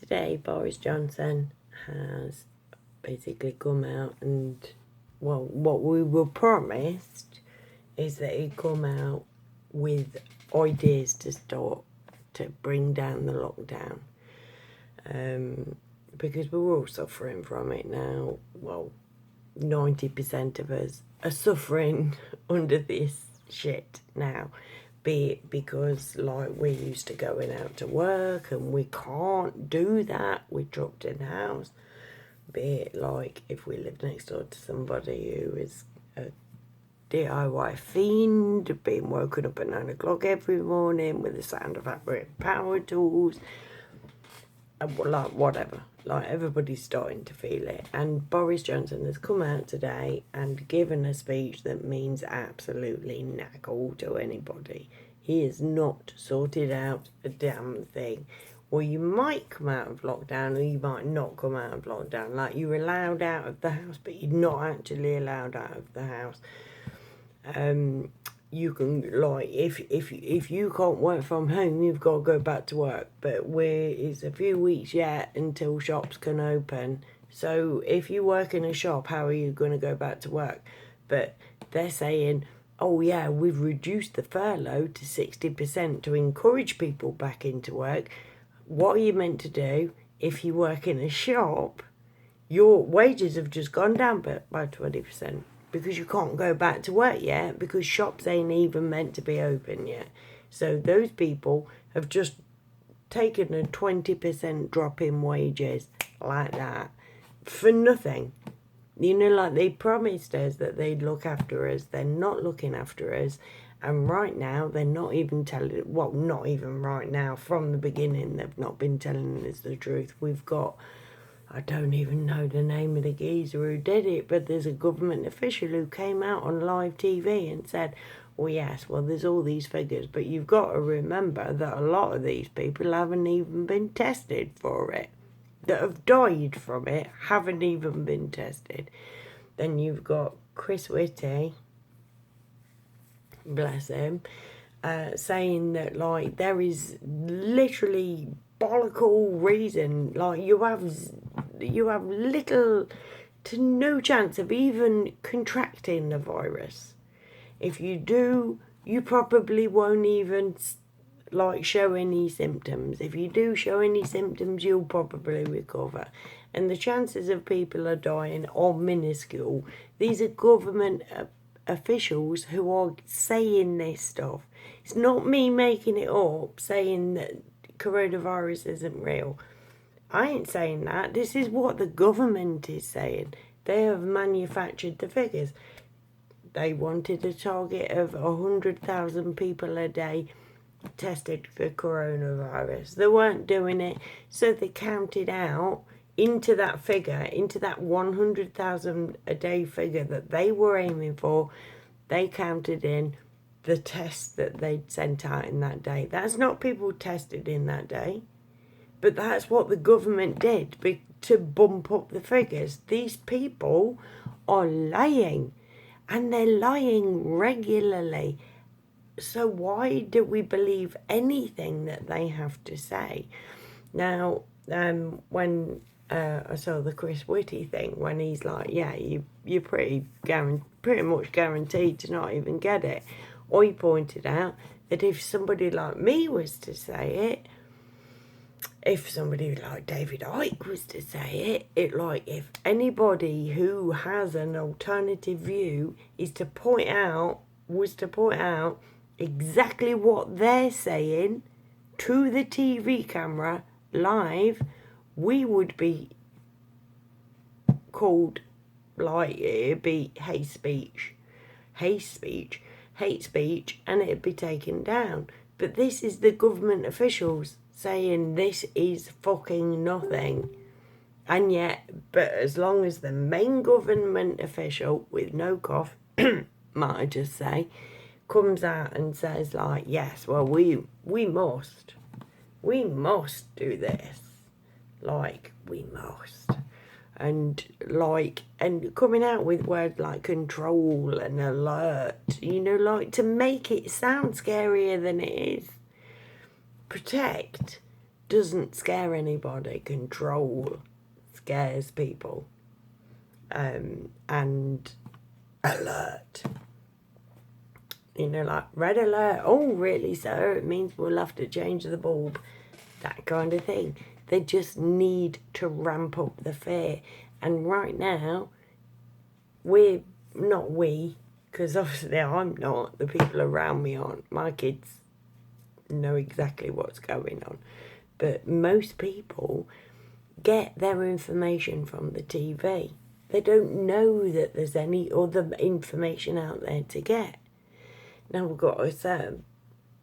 Today, Boris Johnson has basically come out and, well, what we were promised is that he'd come out with ideas to start to bring down the lockdown. Because we're all suffering from it now. Well, 90% of us are suffering under this shit now. Be it because, like, we're used to going out to work and we can't do that, we're trapped in the house. Be it, like, if we live next door to somebody who is a DIY fiend, being woken up at 9 o'clock every morning with the sound of operating power tools, like, whatever. Like, everybody's starting to feel it. And Boris Johnson has come out today and given a speech that means absolutely knackle to anybody. He has not sorted out a damn thing. Or you might come out of lockdown or you might not come out of lockdown. Like, you're allowed out of the house, but you're not actually allowed out of the house. You can, like, if you can't work from home, you've got to go back to work. But it's a few weeks yet until shops can open. So if you work in a shop, how are you going to go back to work? But they're saying, oh yeah, we've reduced the furlough to 60% to encourage people back into work. What are you meant to do if you work in a shop? Your wages have just gone down by 20%. Because you can't go back to work yet, because shops ain't even meant to be open yet. So those people have just taken a 20% drop in wages like that for nothing. You know, like, they promised us that they'd look after us. They're not looking after us. And right now, they're not even telling, well, not even right now. From the beginning, they've not been telling us the truth. We've got, I don't even know the name of the geezer who did it, but there's a government official who came out on live TV and said, well, yes, well, there's all these figures, but you've got to remember that a lot of these people haven't even been tested for it. That have died from it haven't even been tested. Then you've got Chris Whitty, bless him, saying that, like, there is literally bollockal reason, like, you have little to no chance of even contracting the virus. If you do, you probably won't even, like, show any symptoms. If you do show any symptoms, you'll probably recover. And the chances of people are dying are minuscule. These are government officials who are saying this stuff. It's not me making it up, saying that coronavirus isn't real. I ain't saying that. This is what the government is saying. They have manufactured the figures. They wanted a target of 100,000 people a day tested for coronavirus. They weren't doing it, so they counted out into that figure, into that 100,000 a day figure that they were aiming for. They counted in the tests that they'd sent out in that day. That's not people tested in that day, but that's what the government did to bump up the figures. These people are lying, and they're lying regularly. So why do we believe anything that they have to say? Now, when I saw the Chris Whitty thing, when he's like, yeah, you're pretty much guaranteed to not even get it. I pointed out that if somebody like me was to say it, if somebody like David Icke was to say it, like, if anybody who has an alternative view was to point out exactly what they're saying to the TV camera live, we would be called, like, it'd be hate speech, and it'd be taken down. But this is the government officials saying this is fucking nothing. And yet, but as long as the main government official, with no cough, might I just say, comes out and says, like, yes, well, we must do this. Like, we must. And, like, and coming out with words like control and alert, you know, like, to make it sound scarier than it is. Protect. doesn't scare anybody. Control scares people. And alert. You know, like, red alert. Oh, really, sir? It means we'll have to change the bulb. That kind of thing. They just need to ramp up the fear. And right now, we're not because obviously I'm not. The people around me aren't. My kids know exactly what's going on. But most people get their information from the TV. They don't know that there's any other information out there to get. Now we've got a certain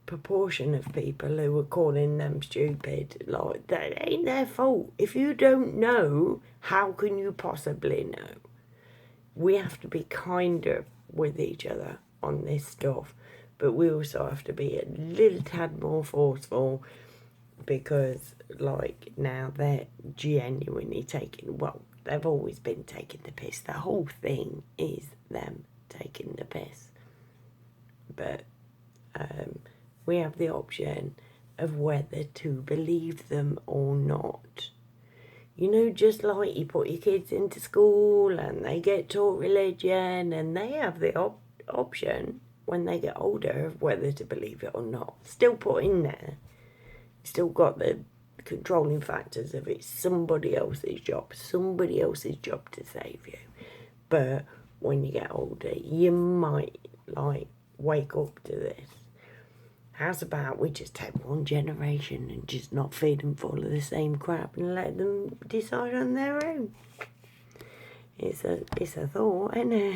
proportion of people who are calling them stupid. Like, that ain't their fault. If you don't know, how can you possibly know? We have to be kinder with each other on this stuff, but we also have to be a little tad more forceful, because like now they're genuinely taking, well, they've always been taking the piss. The whole thing is them taking the piss. But we have the option of whether to believe them or not. You know, just like you put your kids into school and they get taught religion, and they have the option when they get older of whether to believe it or not. Still put in there. Still got the controlling factors of it's somebody else's job to save you. But when you get older, you might like wake up to this. How's about we just take one generation and just not feed them full of the same crap and let them decide on their own? It's a thought, isn't it?